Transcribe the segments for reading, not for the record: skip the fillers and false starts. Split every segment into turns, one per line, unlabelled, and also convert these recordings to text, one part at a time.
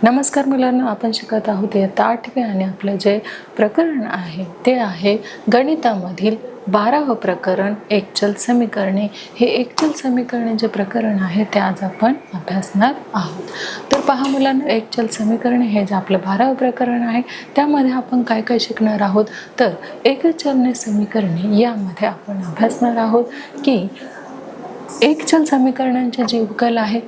नमस्कार मुलांनो, आपण शिकत आहोत इयत्ता 8वी आणि आपलं जे प्रकरण आहे ते आहे गणितामधील 12वे प्रकरण एकचल समीकरणे। हे एकचल समीकरणे जे प्रकरण आहे ते आज आपण अभ्यासणार आहोत। तर पहा मुलांनो, एकचल समीकरणे हे जे आपलं 12वे प्रकरण आहे त्यामध्ये आपण काय काय शिकणार आहोत, तर एकचल समीकरणे यामध्ये आपण अभ्यासणार आहोत की एकचल समीकरणांची जी उकल आहे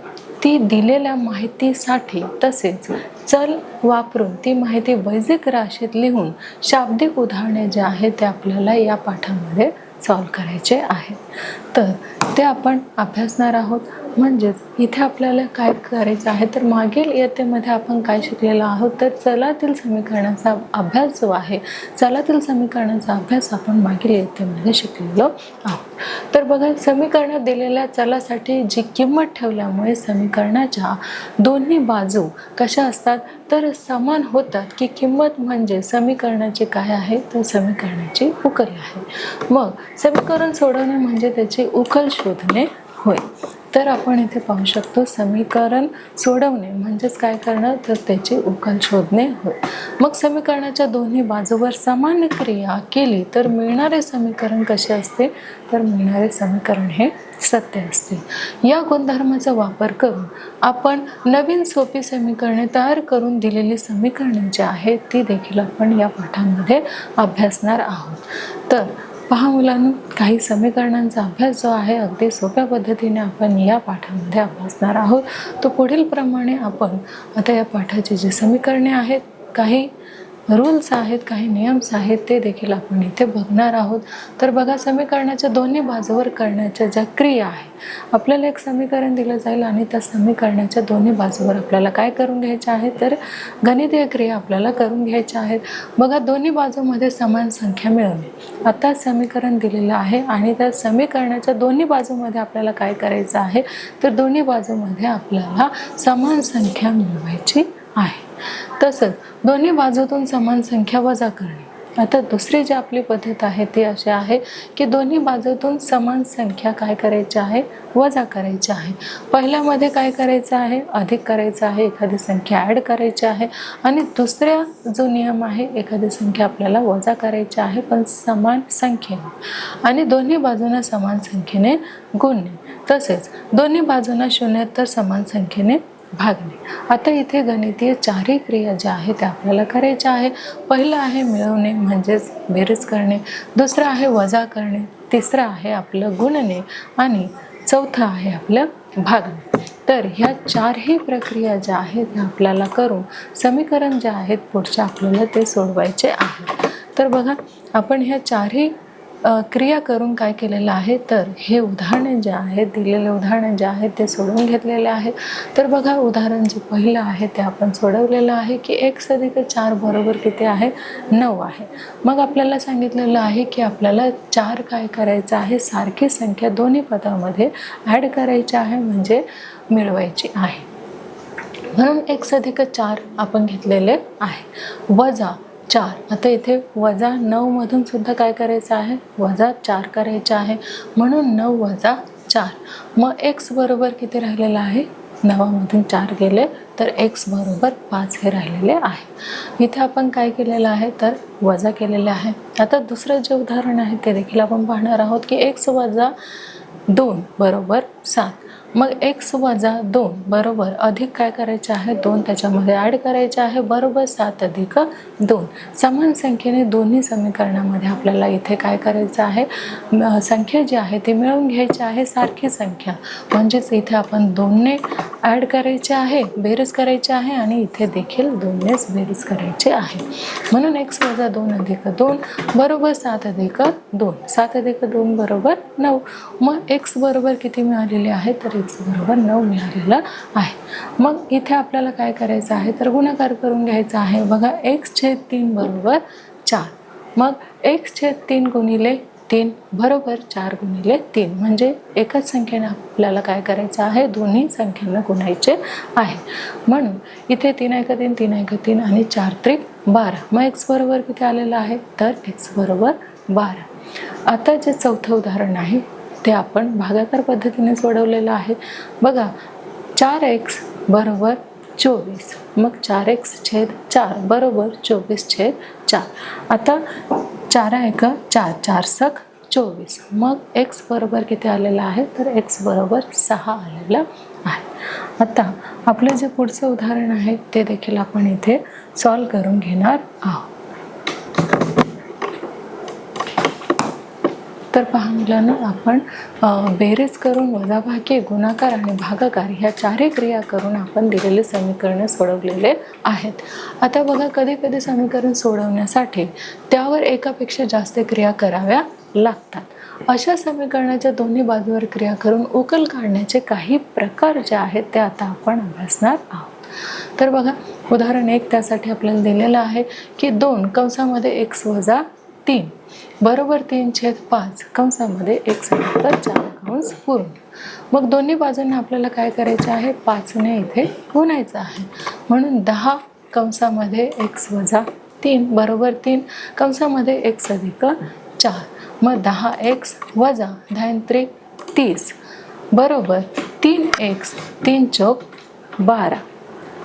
ती दिलेल्या माहितीसाठी तसेच चल वापरून ती माहिती वैदिक राशीत लिहून शाब्दिक उदाहरणे जे आहेत ते आपल्याला या पाठामध्ये सॉल्व करायचे आहेत। तर ते आपण अभ्यासणार आहोत। म्हणजेच इथे आपल्याला काय करायचं आहे, तर मागील इयत्तेमध्ये आपण काय शिकलेलो आहोत, तर चलातील समीकरणाचा अभ्यास जो आहे चलातील समीकरणाचा अभ्यास आपण मागील इयत्तेमध्ये शिकलेलो आहोत। तर बघा, समीकरणात दिलेल्या चलासाठी जी किंमत ठेवल्यामुळे समीकरणाच्या दोन्ही बाजू कशा असतात, तर समान होतात की किंमत म्हणजे समीकरणाची काय आहे, तर समीकरणाची उकल आहे। मग समीकरण सोडवणे म्हणजे त्याची उकल शोधणे होय। तर आपण इथे पाहू शकतो, समीकरण सोडवणे म्हणजेच काय करणं, तर त्याची उकल शोधणे होय। मग समीकरणाच्या दोन्ही बाजूवर समान क्रिया केली तर मिळणारे समीकरण कसे असते, तर मिळणारे समीकरण हे सत्य असते। या गुणधर्माचा वापर करून आपण नवीन सोपी समीकरणे तयार करून दिलेली समीकरणे जी आहेत ती देखील आपण या पाठामध्ये अभ्यासणार आहोत। तर पहा मुलांनो, काही समीकरणांचा अभ्यास जो आहे अगदी सोप्या पद्धतीने आपण या पाठामध्ये अभ्यासणार आहोत। तो पुढील प्रमाणे आपण आता या पाठाची जी समीकरणे आहेत, काही रूल्स आहेत, काही नियम्स आहेत, ते देखील आपण इथे बघणार आहोत। तर बघा, समीकरणाच्या दोन्ही बाजूवर करण्याच्या ज्या क्रिया आहे, आपल्याला एक समीकरण दिलं जाईल आणि त्या समीकरणाच्या दोन्ही बाजूवर आपल्याला काय करून घ्यायचं आहे, तर गणितीय क्रिया आपल्याला करून घ्यायच्या आहेत। बघा, दोन्ही बाजूमध्ये समान संख्या मिळवणे। आता समीकरण दिलेलं आहे आणि त्या समीकरणाच्या दोन्ही बाजूमध्ये आपल्याला काय करायचं आहे, तर दोन्ही बाजूमध्ये आपल्याला समान संख्या मिळवायची आहे। तसंच दोन्ही बाजूतून समान संख्या वजा करणे। आता दुसरी जी आपली पद्धत आहे ती अशी आहे की दोन्ही बाजूतून समान संख्या काय करायची आहे, वजा करायची आहे। पहिल्यामध्ये काय करायचं आहे, अधिक करायचं आहे, एखादी संख्या ॲड करायची आहे आणि दुसऱ्या जो नियम आहे, एखादी संख्या आपल्याला वजा करायची आहे पण समान संख्येने, आणि दोन्ही बाजूंना समान संख्येने गुणणे, तसेच दोन्ही बाजूंना शून्य तर समान संख्येने भागणे। आता इथे गणितीय चारही क्रिया ज्या आहेत त्या आपल्याला करायच्या आहे। पहिलं आहे मिळवणे म्हणजेच बेरीज करणे, दुसरं आहे वजा करणे, तिसरं आहे आपलं गुणणे आणि चौथं आहे आपलं भागणे। तर ह्या चारही प्रक्रिया ज्या आहेत त्या आपल्याला करून समीकरण जे आहेत पुढच्या आपल्याला ते सोडवायचे आहे। तर बघा, आपण ह्या चारही क्रिया करून काय केलेलं आहे, तर हे उदाहरणे जे आहेत, दिलेले उदाहरणे जे आहेत ते सोडवून घेतलेले आहे। तर बघा, उदाहरण जे पहिलं आहे ते आपण सोडवलेलं आहे की x अधिक 4 बरोबर किती आहे, 9 आहे। मग आपल्याला सांगितलेलं आहे की आपल्याला 4 काय करायचं आहे, सारखी संख्या दोन्ही पदामध्ये ॲड करायची आहे म्हणजे मिळवायची आहे। म्हणून x अधिक 4 आपण घेतलेले आहे, वजा 4। आता इथे वजा 9 मधून सुद्धा काय करायचं आहे, वजा 4 करायचे आहे, म्हणून 9 वजा 4। मग x बरोबर किती राहिलेलं आहे, 9 मधून 4 गेले तर x बरोबर 5 हे राहिलेले आहे। इथे आपण काय केलेलं आहे, तर वजा केलेले आहे। आता दुसरं जे उदाहरण आहे ते देखील आपण पाहणार आहोत की x वजा 2 बरोबर 7। मग x वजा 2 बरोबर अधिक काय करायचे आहे, 2 त्याच्यामध्ये ॲड करायचे आहे बरोबर 7 अधिक 2। समान संख्येने दोन्ही समीकरणामध्ये आपल्याला इथे काय करायचं आहे, संख्या जी आहे ती मिळवून घ्यायची आहे, सारखी संख्या म्हणजेच इथे आपण 2ने ॲड करायचे आहे, बेरीज करायची आहे आणि इथे देखील 2नेच बेरीज करायची आहे। म्हणून x वजा 2 अधिक 2 बरोबर 7 अधिक 2, 7 अधिक 2 बरोबर 9। मग x बरोबर किती मिळालेले आहे, तर x बरोबर 9 मिळालेलं आहे। मग इथे आपल्याला काय करायचं आहे, तर गुणाकार करून घ्यायचा आहे। बघा, x/3 बरोबर 4। मग x/3 गुणिले 3 बरोबर 4 गुणिले 3 म्हणजे एकच संख्येने आपल्याला काय करायचं आहे, दोन्ही संख्यांना गुणायचे आहे। म्हणून इथे 3×3 3×3 आणि 4×3 12। मग x बरोबर किती आलेलं आहे, तर x बरोबर 12। आता जे चौथं उदाहरण आहे ते आपण भागाकार पद्धतीने सोडवलेलं आहे। बघा, 4x बरोबर 24. मग 4x/4 बरोबर 24/4. आता 4 4, 4 सक 24. मग x बरोबर किती आलेलं आहे तर x बरोबर 6 आलेलं आहे. आता आपलं जे पुढचं उदाहरण आहे ते देखील आपण इथे सॉल्व करून घेणार आहोत. तर पहा मुलांना, आपण बेरीज करून, वजाबाकी, गुणाकार आणि भागाकार ह्या चारही क्रिया करून आपण दिलेले समीकरणे सोडवलेले आहेत. आता बघा, कधी कधी समीकरण सोडवण्यासाठी त्यावर एकापेक्षा जास्त क्रिया कराव्या लागतात. अशा समीकरणाच्या दोन्ही बाजूवर क्रिया करून उकल काढण्याचे काही प्रकार जे आहेत ते आता आपण अभ्यासणार आहोत. तर बघा, उदाहरण 1 त्यासाठी आपल्याला दिलेलं आहे की 2 कंसामध्ये x वजा 3 बरोबर 3/5 कंसामध्ये x अधिक 4 कंस पूर्ण. मग दोन्ही बाजूंना आपल्याला काय करायचं आहे, 5 ने इथे गुणायचं आहे. म्हणून 10 कंसामध्ये x वजा 3 बरोबर 3 कंसामध्ये x अधिक 4. मग 10x वजा 10 30 बरोबर 3x 3 चौक 12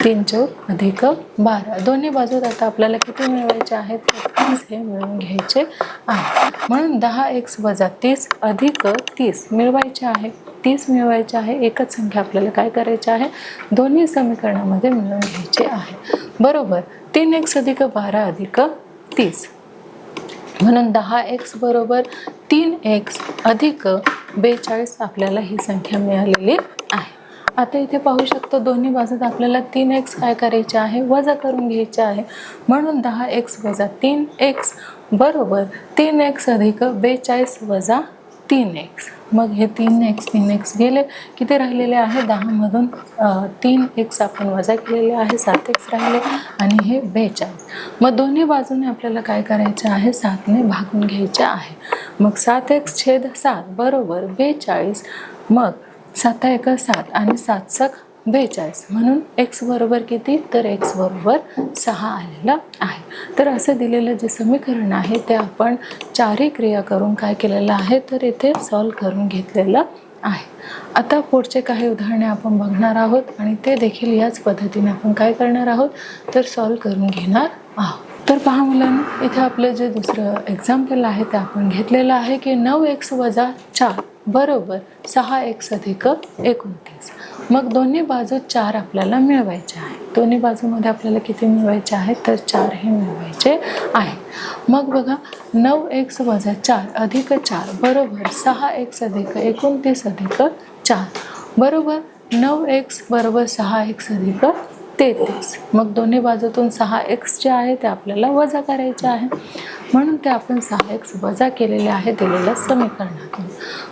3 चौक अधिक 12. दोन्ही बाजूत आता आपल्याला किती मिळवायचे आहेत तर 30 हे मिळवून घ्यायचे आहे. म्हणून 10x वजा 30 अधिक 30 मिळवायचे आहे. 30 मिळवायचे आहे. एकच संख्या आपल्याला काय करायची आहे, दोन्ही समीकरणामध्ये मिळवून घ्यायचे आहे. बरोबर 3x अधिक 12 अधिक 30. म्हणून 10x बरोबर 3x अधिक 42 आपल्याला ही संख्या मिळालेली आहे. आता इथे पाहू शकतो, दोन्ही बाजूत आपल्याला 3x काय करायचे आहे, वजा करून घ्यायचे आहे. म्हणून 10x वजा 3x बरोबर 3x अधिक 42 वजा 3x. मग हे 3x गेले, किती राहिलेले आहे, 10 मधून 3x आपण वजा केलेले आहे, 7x राहिले आणि हे 42. मग दोन्ही बाजूने आपल्याला काय करायचे आहे, 7 ने भागून घ्यायचे आहे. मग 7x/7 बरोबर 42. मग 7 7 आणि 7 सक 42. म्हणून x बरोबर किती तर x बरोबर 6 आलेलं आहे. तर असं दिलेलं जे समीकरण आहे ते आपण चारही क्रिया करून काय केलेलं आहे तर इथे सॉल्व करून घेतलेलं आहे. आता पुढचे काही उदाहरणे आपण बघणार आहोत आणि ते देखील याच पद्धतीने आपण काय करणार आहोत तर सॉल्व करून घेणार आहोत. तर पहा मुलांना, इथे आपलं जे दुसरं एक्झाम्पल आहे ते आपण घेतलेलं आहे की 9x वजा 4 बरोबर 6x अधिक 29. मग दोन्ही बाजू 4 आपल्याला मिळवायचे आहे. दोन्ही बाजूमध्ये आपल्याला किती मिळवायचे आहे तर 4 हे मिळवायचे आहे. मग बघा, 9x वजा 4 अधिक 4 बरोबर 6x अधिक 29 अधिक 4 बरोबर 9x बरोबर 6x अधिक 33. मग दोन्ही बाजूतून 6x जे आहे ते आपल्याला वजा करायचे आहे. म्हणून ते आपण 6x वजा केलेले आहे दिलेल्या समीकरणातून.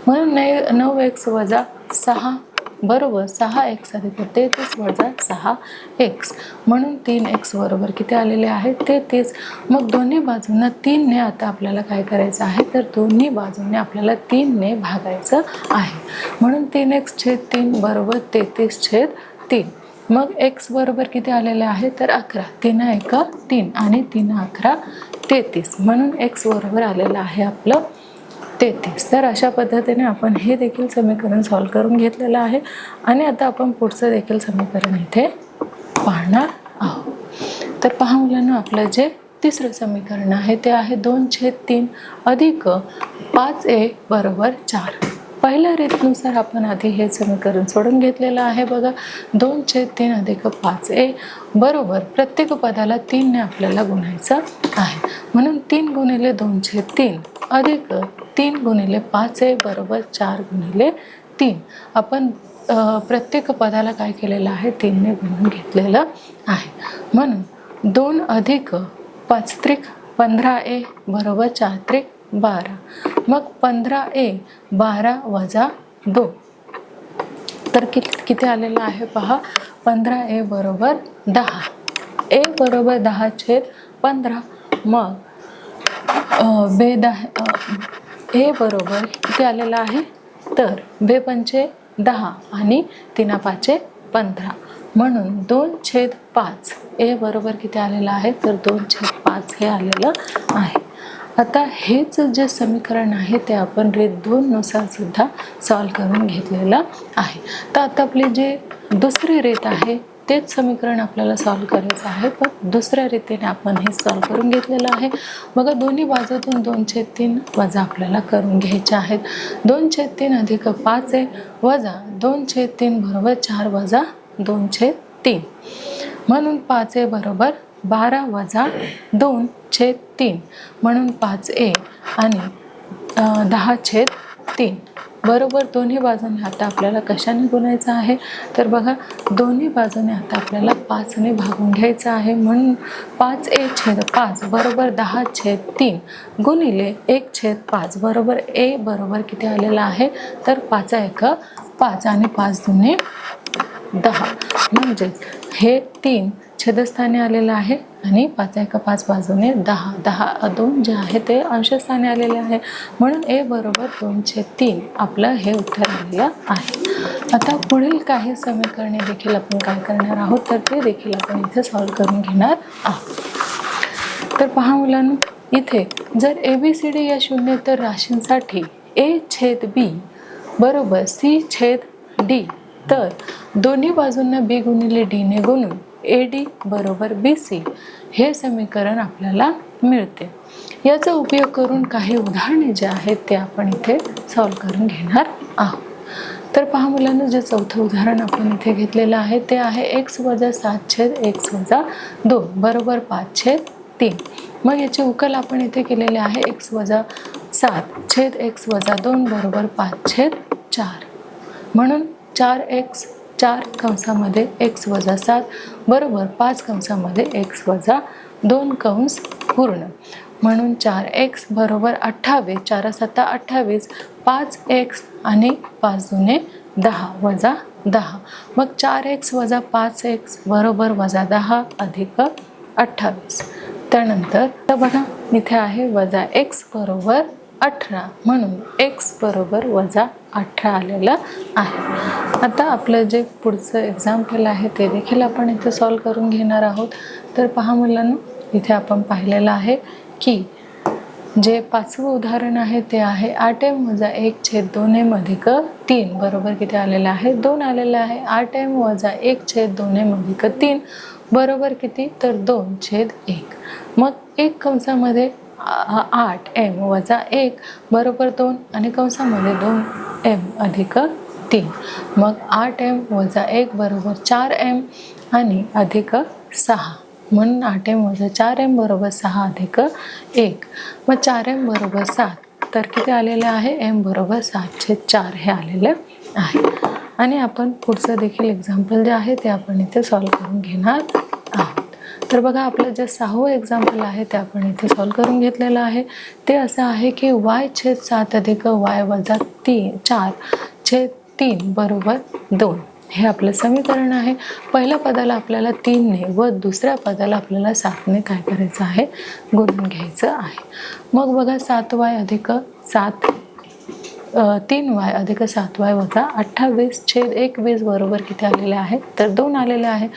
म्हणून 9x वजा 6 बरोबर 6x अधिक 33 वजा 6x. म्हणून 3x बरोबर किती आलेले आहे 33. मग दोन्ही बाजूंना 3 ने आता आपल्याला काय करायचं आहे तर दोन्ही बाजूंनी आपल्याला 3 ने भागायचं आहे. म्हणून 3x/3 बरोबर 33/3. मग x बरोबर किती आलेले आहे तर 11. 3 1 3 आणि 3 11 33. म्हणून x बरोबर आलेलं आहे आपलं 33. तर अशा पद्धतीने आपण हे देखील समीकरण सॉल्व करून घेतलेलं आहे. आणि आता आपण पुढचं देखील समीकरण इथे पाहणार आहोत. तर पहा मुलांना, आपलं जे तिसरं समीकरण आहे ते आहे 2/3 अधिक 5a बरोबर 4. पहिल्या रीतीनुसार आपण आधी हे समीकरण सोडून घेतलेलं आहे. बघा, 2/3 अधिक 5a बरोबर प्रत्येक पदाला 3 ने आपल्याला गुणायचं आहे. म्हणून 3 गुणिले 2/3 अधिक 3 गुणिले 5a बरोबर 4 गुणिले 3. आपण प्रत्येक पदाला काय केलेलं आहे 3 ने गुणून घेतलेलं आहे. म्हणून 2 अधिक 5 15a बरोबर 4 12. मग 15a 12 वजा 2 तर किती आलेलं आहे पहा, 15a बरोबर 10. a बरोबर 10/15. मग a बरोबर किती आलेलं आहे तर 2×5 10 आणि 3×5 15. म्हणून 2/5 a बरोबर किती आलेलं आहे तर 2/5 हे आलेलं आहे. आता हेच जे समीकरण आहे ते आपण रीत 2 नुसार सुद्धा सॉल्व करून घेतलेलं आहे. तर आता आपली जी दुसरी रीत आहे तेच समीकरण आपल्याला सॉल्व करायचं आहे, पण दुसऱ्या रीतीने आपण हे सॉल्व करून घेतलेलं आहे. बघा दोन्ही बाजूतून 2/3 वजा आपल्याला करून घ्यायचे आहेत. 2/3 अधिक 5 आहे वजा 2/3 बरोबर 4 वजा 2/3 म्हणून 5 आहे बरोबर 12 वजा 2/3 म्हणून 5 आणि 10/3 बरोबर. दोन्ही बाजूने आता आपल्याला कशाने गुणायचं आहे, तर बघा दोन्ही बाजूने आता आपल्याला 5ने भागून घ्यायचं आहे. म्हणून 5a/5 बरोबर 10/3 गुणिले 1/5 बरोबर बरोबर किती आलेला आहे, तर 5 5 आणि 5 दुने 10 म्हणजेच हे 3 छेदस्थानी आलेलं आहे आणि 5 बाजूने 10 2 जे आहे ते अंशस्थानी आलेले आहे. म्हणून बरोबर 2/3 आपलं हे उत्तर आलेलं आहे. आता पुढील काही समीकरणे देखील आपण काय करणार आहोत, तर ते देखील आपण इथे सॉल्व करून घेणार आहोत. तर पहा मुलांनो, इथे जर ABCD या शून्येतर राशींसाठी A/B बरोबर C/D तर दोन्ही बाजूंना B गुणिले D ने गुणून AD बरोबर BC हे समीकरण आपल्याला मिळते. याचा उपयोग करून काही उदाहरणे जे आहेत ते आपण इथे सॉल्व करून घेणार आहोत. तर पहा मुलांना, जे चौथं उदाहरण आपण इथे घेतलेलं आहे ते आहे x - 7/x - 2 बरोबर 5/3. मग याचे उकल आपण इथे केलेले आहे. x - 7/x - 2 बरोबर 5/4 म्हणून 4x 4 कंसामध्ये x - 7 बरोबर 5 कंसामध्ये x - 2 कंस पूर्ण म्हणून 4x बरोबर 28 4 7 28 5x आणि 5 दुने 10 वजा 10. मग 4x वजा 5x बरोबर वजा 10 अधिक 28. त्यानंतर तर बघा इथे आहे वजा x बरोबर 18 म्हणून x बरोबर वजा 18 आलेलं आहे. आता आपलं जे पुढचं एक्झाम्पल आहे ते देखील आपण इथे सॉल्व करून घेणार आहोत. तर पहा मुलांनो, इथे आपण पाहिलेलं आहे की जे 5वं उदाहरण आहे ते आहे 8m - 1/2m अधिक 3 बरोबर किती आलेलं आहे, 2 आलेलं आहे. 8m - 1/2m अधिक 3 बरोबर किती, तर 2/1. मग 1 कंसामध्ये 8m - 1 बरोबर 2 आणि कंसामध्ये 2m अधिक 3. मग 8m - 1 बरोबर 4m आणि अधिक 6 म्हणून 8m - 4m बरोबर 6 अधिक 1. मग 4m बरोबर 7 तर किती आलेले आहे, m बरोबर 7/4 हे आलेलं आहे. आणि आपण पुढचं देखील एक्झाम्पल जे आहे ते आपण इथे सॉल्व करून घेणार आहोत. तर बघा आपलं जे 6वं एक्झाम्पल आहे ते आपण इथे सॉल्व करून घेतलेलं आहे. ते असं आहे की y/7 अधिक y वजा 4/3 बरोबर 2 हे आपलं समीकरण आहे. पहिल्या पदाला आपल्याला 3ने व दुसऱ्या पदाला आपल्याला 7ने काय करायचं आहे, गुणून घ्यायचं आहे. मग बघा 3y अधिक 7y वजा 28/21 बरोबर किती आलेले आहे, तर 2 आलेले आहे.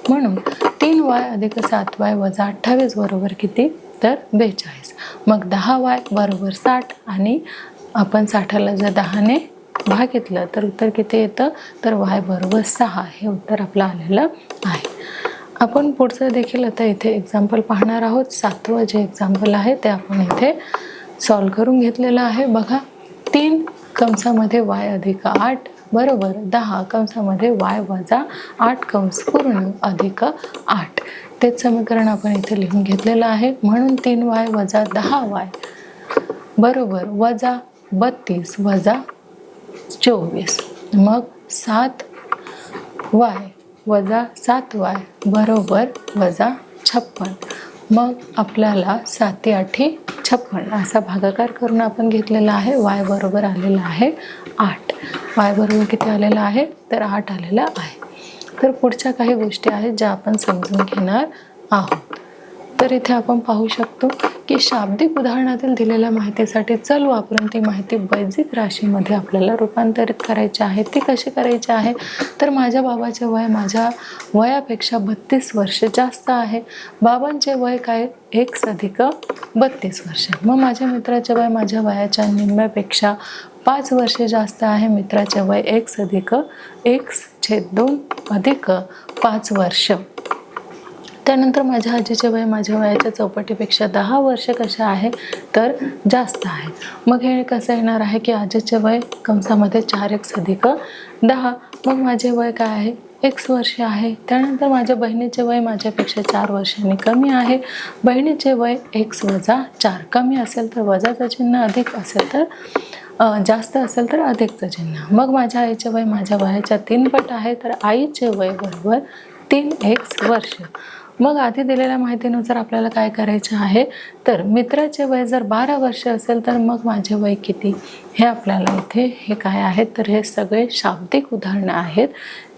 म्हणून 3y अधिक 7y वजा 28 बरोबर किती, तर 42. मग 10y बरोबर 60 आणि आपण 60ला जर 10ने भागितलं तर उत्तर किती येतं, तर y बरोबर 6 हे उत्तर आपलं आलेलं आहे. आपण पुढचं देखील आता इथे एक्झाम्पल पाहणार आहोत. 7वं जे एक्झाम्पल आहे ते आपण इथे सॉल्व करून घेतलेलं आहे. बघा 3 कंसामध्ये y अधिक 8 बरोबर 10 कंसामध्ये y वजा 8 कंस पूर्ण अधिक 8 तेच समीकरण आपण इथे लिहून घेतलेलं आहे. म्हणून 3y वजा 10y बरोबर वजा 32 वजा 24. मग 7y वजा 7y बरोबर वजा 56. मग आपल्याला 7×8 56 असा भागाकार करून आपण घेतलेला आहे. y बरोबर आलेला आहे 8. y बरोबर किती आलेला आहे, तर 8 आलेला आहे. तर पुढच्या काही गोष्टी आहेत ज्या आपण समजून घेणार आहोत. तर तर इथे आपण पाहू शकतो की शाब्दिक उदाहरणातील दिलेल्या माहितीसाठी चल वापरून ती माहिती वैदिक राशीमध्ये आपल्याला रूपांतरित करायची आहे. ती कशी करायची आहे, तर माझ्या बाबाचे वय माझ्या वयापेक्षा 32 वर्ष जास्त आहे. बाबांचे वय काय, x अधिक 32 वर्ष. मग माझ्या मित्राचे वय माझ्या वयाच्या निम्म्यापेक्षा 5 वर्षे जास्त आहे. मित्राचे वय x अधिक x/2 अधिक 5 वर्ष. त्यानंतर माझ्या आजीचे वय माझ्या वयाच्या चौपटीपेक्षा 10 वर्ष कसे आहे, तर जास्त आहे. मग हे कसं येणार आहे की आजीचे वय कंसामध्ये 4x अधिक 10. मग माझे वय काय आहे, x वर्ष आहे. त्यानंतर माझ्या बहिणीचे वय माझ्यापेक्षा 4 वर्षांनी कमी आहे. बहिणीचे वय x वजा 4. कमी असेल तर वजाचं चिन्ह, अधिक असेल तर जास्त असेल तर अधिकचं चिन्ह. मग माझ्या आईचे वय माझ्या वयाच्या 3 पट आहे. तर आईचे वय बरोबर 3x वर्ष. मग आधी दिलेल्या माहितीनुसार आपल्याला काय करायचं आहे, तर मित्राचे वय जर 12 वर्ष असेल तर मग माझे वय किती, हे आपल्याला इथे हे काय आहेत, तर हे सगळे शाब्दिक उदाहरणं आहेत.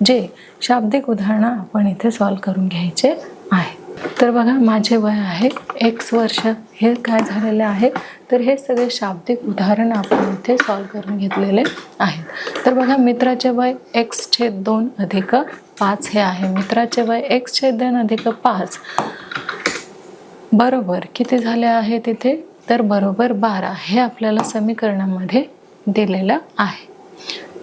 जे शाब्दिक उदाहरणं आपण इथे सॉल्व करून घ्यायचे आहे. तर बघा माझे वय आहे x वर्ष, हे काय झालेले आहे, तर हे सगळे शाब्दिक उदाहरण आपण इथे सॉल्व करून घेतलेले आहेत. तर बघा मित्राचे वय x/2 अधिक 5 हे आहे. मित्राचे वय x/2 अधिक 5 बरोबर किती झाले आहे तिथे, तर बरोबर 12 हे आपल्याला समीकरणामध्ये दिलेलं आहे.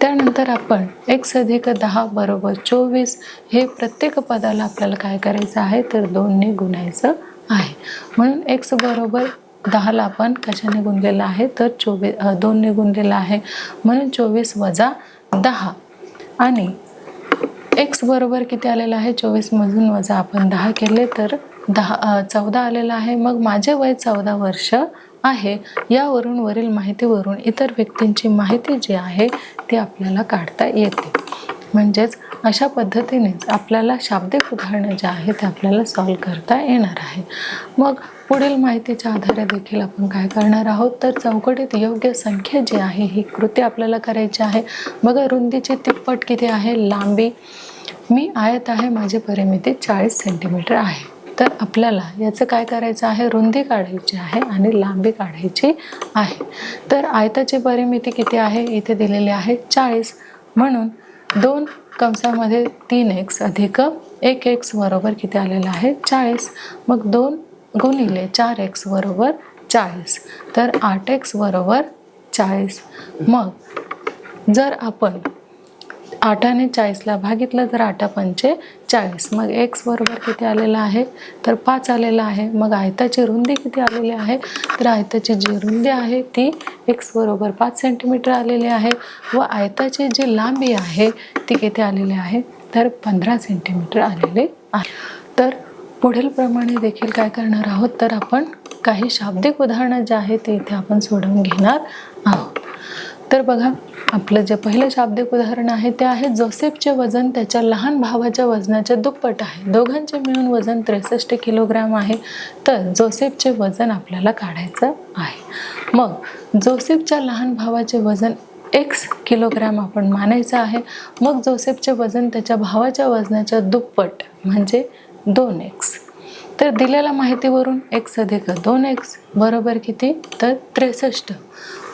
त्यानंतर आपण x अधिक 10 बरोबर 24 हे प्रत्येक पदाला आपल्याला काय करायचं आहे, तर 2 ने गुणायचं आहे. म्हणून x बरोबर 10ला आपण कशाने गुणलेलं आहे, तर 2 ने गुणलेलं आहे. म्हणून 24 वजा 10 आणि x बरोबर किती आलेलं आहे, 24 मधून वजा आपण 10 केले तर 14 आलेलं आहे. मग माझे वय 14 वर्ष आहे. यावरून वरील माहितीवरून इतर व्यक्तींची माहिती जी आहे ती आपल्याला काढता येते. म्हणजेच अशा पद्धतीनेच आपल्याला शाब्दिक उदाहरणं जे आहे ते आपल्याला सॉल्व करता येणार आहे. मग पुढील माहितीच्या आधारे देखील आपण काय करणार आहोत, तर चौकटीत योग्य संख्या जी आहे ही कृती आपल्याला करायची आहे. बघा रुंदीची तिप्पट किती आहे, लांबी मी आयत आहे, माझी परिमिती 40 सेंटीमीटर आहे. तर आपल्याला याचं काय करायचं आहे, रुंदी काढायची आहे आणि लांबी काढायची आहे. तर आयताची परिमिती किती आहे, इथे दिलेली आहे 40. म्हणून 2 कंसामध्ये 3x अधिक 1x बरोबर किती आलेलं आहे, 40. मग 2 गुणिले 4x बरोबर 40. तर 8x बरोबर 40. मग जर आपण 8ने 40ला भागितलं तर 8 पंचे 40. मग x बरोबर किती आलेलं आहे, तर 5 आलेलं आहे. मग आयताची रुंदी किती आलेली आहे, तर आयताची जी रुंदी आहे ती x बरोबर 5 सेंटीमीटर आलेली आहे व आयताची जी लांबी आहे ती किती आलेली आहे, तर 15 सेंटीमीटर आलेले आहे. तर पुढील प्रमाणे देखील काय करणार आहोत, तर आपण काही शाब्दिक उदाहरणं जे आहेत ते इथे आपण सोडवून घेणार आहोत. तर बघा आपलं जे पहिलं शाब्दिक उदाहरण आहे ते आहे जोसेफचे वजन त्याच्या लहान भावाच्या वजनाच्या दुप्पट आहे. दोघांचे मिळून वजन 63 किलोग्राम आहे. तर जोसेफचे वजन आपल्याला काढायचं आहे. मग जोसेफच्या लहान भावाचे वजन x किलोग्राम आपण मानायचं आहे. मग जोसेफचे वजन त्याच्या भावाच्या वजनाच्या दुप्पट म्हणजे 2x. तर दिलेल्या माहितीवरून x अधिक 2x बरोबर किती, तर 63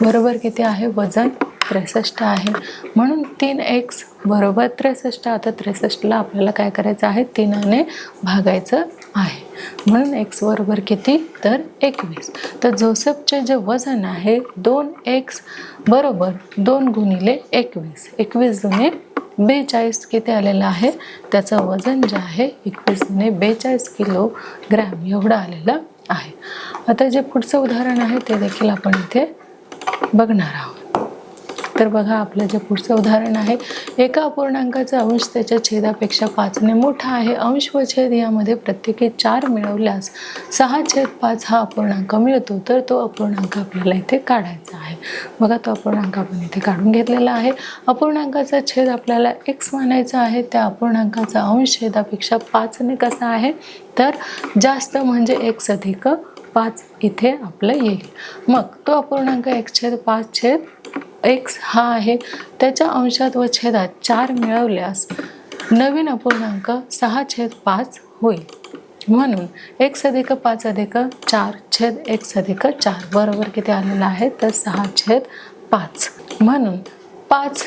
बरोबर किती आहे, वजन 63 आहे. म्हणून 3x बरोबर 63. आता 63ला आपल्याला काय करायचं आहे, 3ने भागायचं आहे. म्हणून x बरोबर किती, तर 21. तर जोसेफचे जे वजन आहे 2x बरोबर 2 गुणिले 21. 21 दुणे 42 किती आलेलं आहे, त्याचं वजन जे आहे 21 दुणे 42 किलोग्रॅम एवढं आलेलं आहे. आता जे पुढचं उदाहरण आहे ते देखील आपण इथे बघणार आहोत. तर बघा आपलं जे पुढचं उदाहरण आहे, एका अपूर्णांकाचा अंश त्याच्या छेदापेक्षा 5ने मोठा आहे. अंश व छेद यामध्ये प्रत्येकी 4 मिळवल्यास 6/5 हा अपूर्णांक मिळतो. तर तो अपूर्णांक आपल्याला इथे काढायचा आहे. बघा तो अपूर्णांक आपण इथे काढून घेतलेला आहे. अपूर्णांकाचा छेद आपल्याला x मानायचा आहे. त्या अपूर्णांकाचा अंश छेदापेक्षा 5ने कसा आहे, तर जास्त म्हणजे x अधिक 5 इथे आपलं येईल. मग तो अपूर्णांक x/5 हा आहे. त्याच्या अंशात व छेदात 4 मिळवल्यास नवीन अपूर्णांक 6/5 होईल. म्हणून x+5+4 बरोबर किती आलेलं आहे तर 6/5. म्हणून 5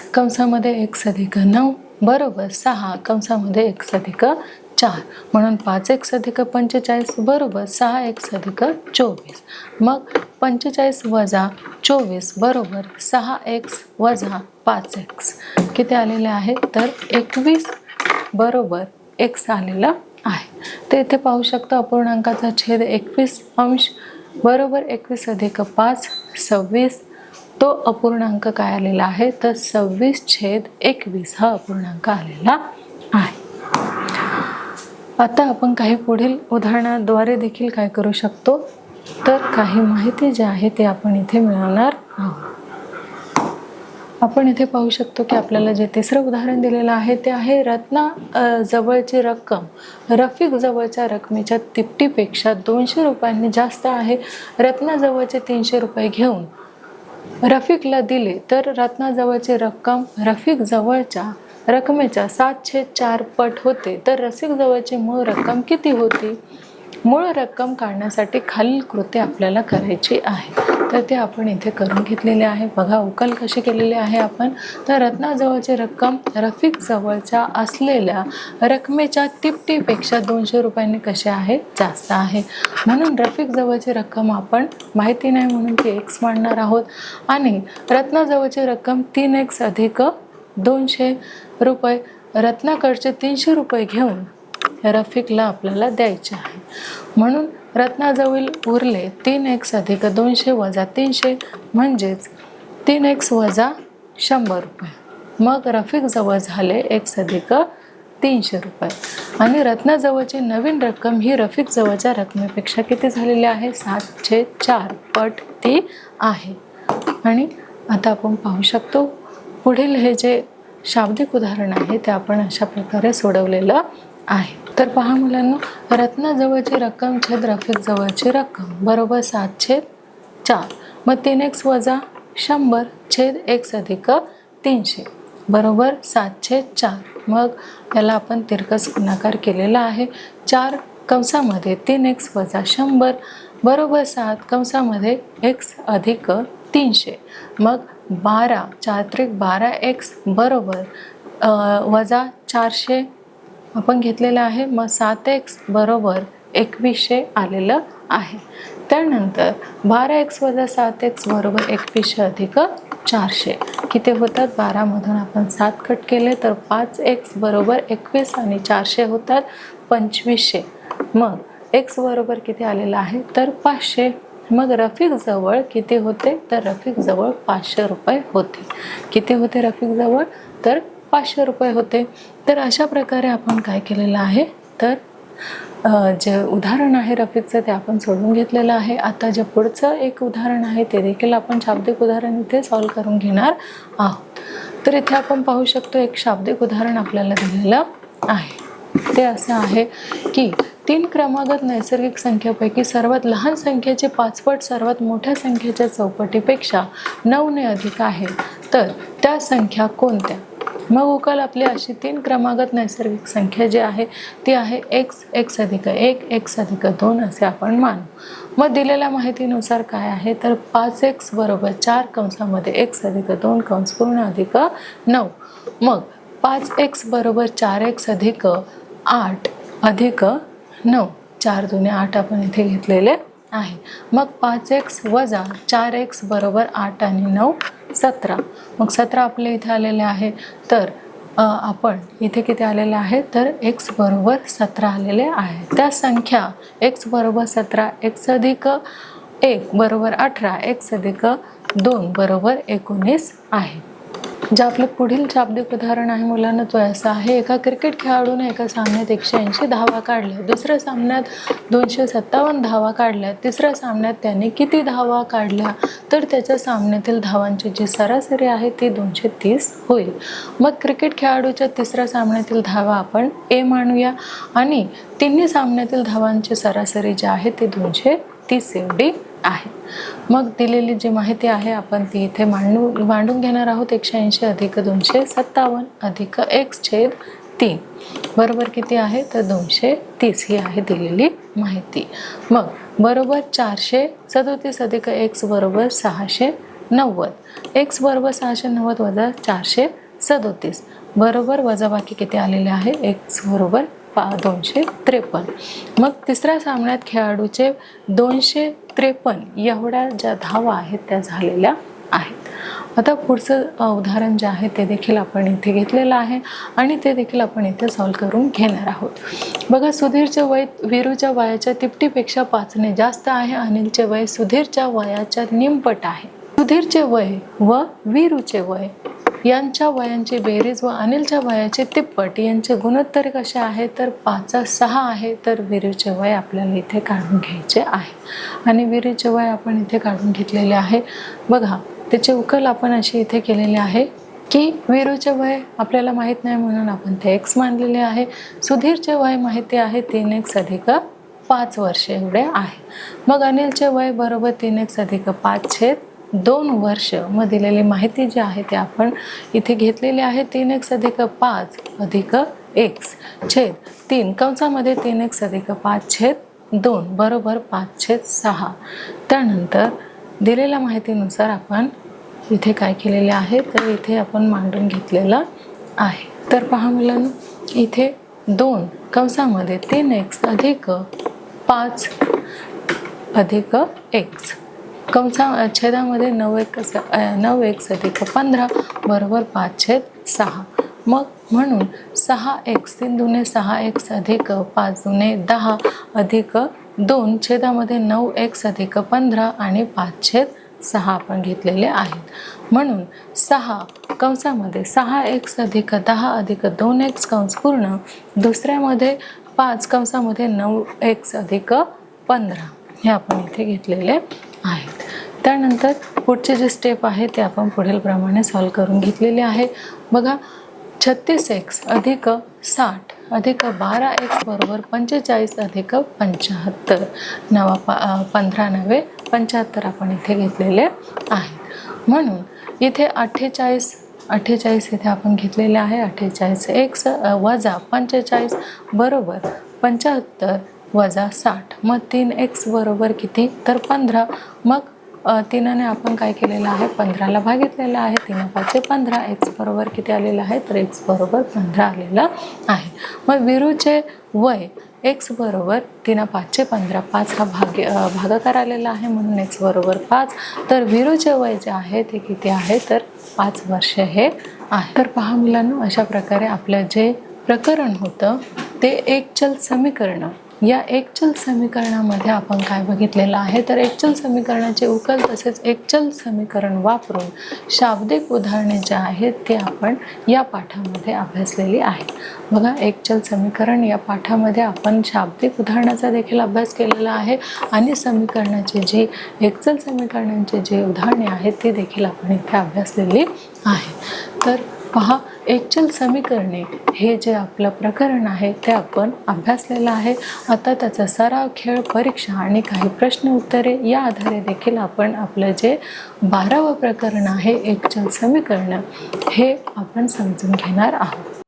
x+9 बरोबर 6 x+4. म्हणून 5x+45 बरोबर 6x+24. मग 45 वजा 24 बरोबर 6x वजा 5x किती आलेले आहे तर 21 बरोबर x आलेला आहे. तर इथे पाहू शकतो अपूर्णांकाचा छेद 21 बरोबर 21+5 26. तो अपूर्णांक काय आलेला आहे तर 26/21 हा अपूर्णांक आलेला आहे. आता आपण काही पुढील उदाहरणाद्वारे देखील काय करू शकतो तर काही माहिती जी आहे ते आपण इथे मिळवणार आहोत. आपण इथे पाहू शकतो की आपल्याला जे तिसरं उदाहरण दिलेलं आहे ते आहे रत्ना जवळची रक्कम रफिक जवळच्या रकमेच्या तिपटीपेक्षा 200 रुपयांनी जास्त आहे. रत्नाजवळचे 300 रुपये घेऊन रफिकला दिले तर रत्नाजवळची रक्कम रफिक जवळच्या रकमेच्या 7/4 पट होते. तर रफिक जवळची मूळ रक्कम किती होती? मूळ रक्कम काढण्यासाठी खालील कृती आपल्याला करायची आहे. तर ते आपण इथे करून घेतलेले आहे. बघा उकल कशी केलेली आहे आपण. तर रत्नाजवळची रक्कम रफिक जवळच्या असलेल्या रकमेच्या तिपटीपेक्षा 200 रुपयांनी कशी आहे जास्त आहे. म्हणून रफिक जवळची रक्कम आपण माहिती नाही म्हणून ती x मांडणार आहोत आणि रत्नाजवळची रक्कम 3x अधिक 200 रुपये रत्नाकडचे 300 रुपये घेऊन रफिकला आपल्याला द्यायचे आहे. म्हणून रत्नाजवळ उरले 3x अधिक 200 वजा 300 म्हणजेच 3x वजा 100 रुपये. मग रफिक जवळ झाले x अधिक 300 रुपये आणि रत्नाजवळची नवीन रक्कम ही रफिक जवळच्या रकमेपेक्षा किती झालेली आहे 7/4 पट ती आहे. आणि आता आपण पाहू शकतो पुढील हे जे शाब्दिक उदाहरण आहे ते आपण अशा प्रकारे सोडवलेलं आहे. तर पहा मुलांनो रत्नाजवळची रक्कम छेद रफिक जवळची रक्कम बरोबर 7/4. मग 3x वजा 100 छेद x अधिक 300 बरोबर 7/4. मग याला आपण तिरकस गुणाकार केलेला आहे. 4 कंसामध्ये 3x वजा 100 बरोबर 7 कंसामध्ये x अधिक 300. मग 12 4×12x बरोबर वजा 400 आपण घेतलेलं आहे. मग 7x बरोबर 2100 आलेलं आहे. त्यानंतर 12x वजा 7x बरोबर 2100 अधिक 400 किती होतात 12मधून आपण 7 कट केले तर 5x बरोबर 21 आणि 400 होतात 2500. मग x बरोबर किती आलेलं आहे तर 500. मग रफिक जवळ किती होते तर रफिक जवळ 500 रुपये होते. किती होते रफिक जवळ तर 500 रुपये होते. तर अशा प्रकारे आपण काय केलेलं आहे तर जे उदाहरण आहे रफिकचं ते आपण सोडून घेतलेलं आहे. आता जे पुढचं एक उदाहरण आहे ते देखील आपण शाब्दिक उदाहरण इथे सॉल्व करून घेणार आहोत. तर इथे आपण पाहू शकतो एक शाब्दिक उदाहरण आपल्याला दिलेलं आहे. ते असं आहे की 3 क्रमागत नैसर्गिक संख्येपैकी सर्वात लहान संख्येचे 5 पट सर्वात मोठ्या संख्येच्या चौपटीपेक्षा 9 ने अधिक आहे. तर त्या संख्या कोणत्या? मग उकल आपली अशी 3 क्रमागत नैसर्गिक संख्या जी आहे ती आहे x अधिक 1 x अधिक 2 असे आपण मानू. मग दिलेल्या माहितीनुसार काय आहे तर 5x बरोबर 4 कंसामध्ये x अधिक 2 कंस पूर्ण अधिक 9. मग 5x बरोबर 4x अधिक 8 अधिक 9 4 दुने 8 आपण इथे घेतलेले आहे. मग 5x वजा 4x बरोबर 8 आणि 9 17. मग 17 आपल्या इथे आलेले आहे. तर आपण इथे किती आलेले आहे तर x बरोबर 17 आलेले आहे. त्या संख्या x बरोबर 17 x अधिक 1 बरोबर 18 x अधिक 2 बरोबर 19 आहे. जे आपलं पुढील शाब्दिक उदाहरण आहे मुलांना तो असं आहे. एका क्रिकेट खेळाडूने एका सामन्यात 180 धावा काढल्या, दुसऱ्या सामन्यात 257 धावा काढल्या, तिसऱ्या सामन्यात त्याने किती धावा काढल्या तर त्याच्या सामन्यातील धावांची जी सरासरी आहे ती 230 होईल. मग क्रिकेट खेळाडूच्या तिसऱ्या सामन्यातील धावा आपण A मानूया आणि तिन्ही सामन्यातील धावांची सरासरी जी आहे ती 230 एवढी आहे. मग दिलेली जी माहिती आहे आपण ती इथे मांडून घेणार आहोत. 180 अधिक 257 अधिक x छेद 3 बरोबर किती आहे तर 230 ही आहे दिलेली माहिती. मग बरोबर 437 अधिक x बरोबर 690. x बरोबर 690 वजा 437 बरोबर वजाबाकी किती आलेले आहे x बरोबर 253. मग तिसऱ्या सामन्यात खेळाडूचे 253 एवढ्या ज्या धावा आहेत त्या झालेल्या आहेत. आता पुढचं उदाहरण जे आहे ते देखील आपण इथे घेतलेलं आहे आणि ते देखील आपण इथे सॉल्व करून घेणार आहोत. बघा, सुधीरचे वय वीरूच्या वयाच्या तिपटीपेक्षा 5ने जास्त आहे. अनिलचे वय सुधीरच्या वयाच्या निमपट आहे. सुधीरचे वय व वीरूचे वय यांच्या वयांची बेरीज व अनिलच्या वयाचे तिप्पट यांचे गुणोत्तर कसे आहे तर 5/6 आहे. तर वीरूचे वय आपल्याला इथे काढून घ्यायचे आहे आणि वीरूचे वय आपण इथे काढून घेतलेले आहे. बघा, त्याचे उकल आपण अशी इथे केलेले आहे की वीरूचे वय आपल्याला माहीत नाही म्हणून आपण ते x मानलेले आहे. सुधीरचे वय माहिती आहे 3x अधिक 5 वर्षे एवढे आहे. मग अनिलचे वय बरोबर 3x अधिक 5/2 वर्ष. मग दिलेली माहिती जी आहे ते आपण इथे घेतलेली आहे. 3x अधिक 5 अधिक x छेद 3 कंसामध्ये 3x अधिक 5/2 बरोबर 5/6. त्यानंतर दिलेल्या माहितीनुसार आपण इथे काय केलेले आहे तर इथे आपण मांडून घेतलेलं आहे. तर पहा मुलांनो, इथे 2 कंसामध्ये 3x अधिक 5 अधिक x छेदामध्ये 9x अधिक 15 बरोबर 5/6. मग म्हणून 6x 3 दुने 6x अधिक 5 दुने 10 अधिक 2 छेदामध्ये 9x अधिक 15 आणि 5/6 आपण घेतलेले आहेत. म्हणून 6 कंसामध्ये 6x अधिक 10 अधिक 2x कंस पूर्ण दुसऱ्यामध्ये 5 कंसामध्ये 9x अधिक 15 हे आपण इथे घेतलेले आहेत. त्यानंतर पुढचे जे स्टेप आहे ते आपण पुढील प्रमाणे सॉल्व करून घेतलेले आहे. बघा, 36x अधिक 60 अधिक 12x बरोबर 45 अधिक 75 15 75 आपण इथे घेतलेले आहेत. म्हणून इथे 48 इथे आपण घेतलेले आहे. 48x वजा 45 बरोबर 75 वजा 60. मग 3x बरोबर किती तर 15. मग 3ने आपण काय केलेलं आहे 15ला भागितलेलं आहे. 3×5 15. x बरोबर किती आलेलं आहे तर x बरोबर 15 आलेलं आहे. मग वीरूचे वय x बरोबर 3×5 15. 5 हा भागाकार आलेला आहे म्हणून x बरोबर 5. तर वीरूचे वय जे आहे ते किती आहे तर 5 वर्ष हे आहे. तर पहा मुलांनो, अशा प्रकारे आपलं जे प्रकरण होतं ते एकचल समीकरण, या एकचल समीकरणामध्ये आपण काय बघितलेलं आहे तर एकचल समीकरणाचे उकल तसेच एकचल समीकरण वापरून शाब्दिक उदाहरणे जे आहेत ते आपण या पाठामध्ये अभ्यासलेली आहेत. बघा, एकचल समीकरण या पाठामध्ये आपण शाब्दिक उदाहरणाचा देखील अभ्यास केलेला आहे आणि समीकरणाचे जे एकचल समीकरणांचे जे उदाहरणे आहेत ते देखील आपण इथे अभ्यासलेली आहे. तर पहा, एकचल समीकरणे हे जे आपलं प्रकरण आहे ते आपण अभ्यासलेलं आहे. आता त्याचा सराव, खेळ, परीक्षा आणि काही प्रश्न उत्तरे या आधारे देखील आपण आपलं जे 12वं प्रकरण आहे एकचल समीकरण हे आपण समजून घेणार आहोत.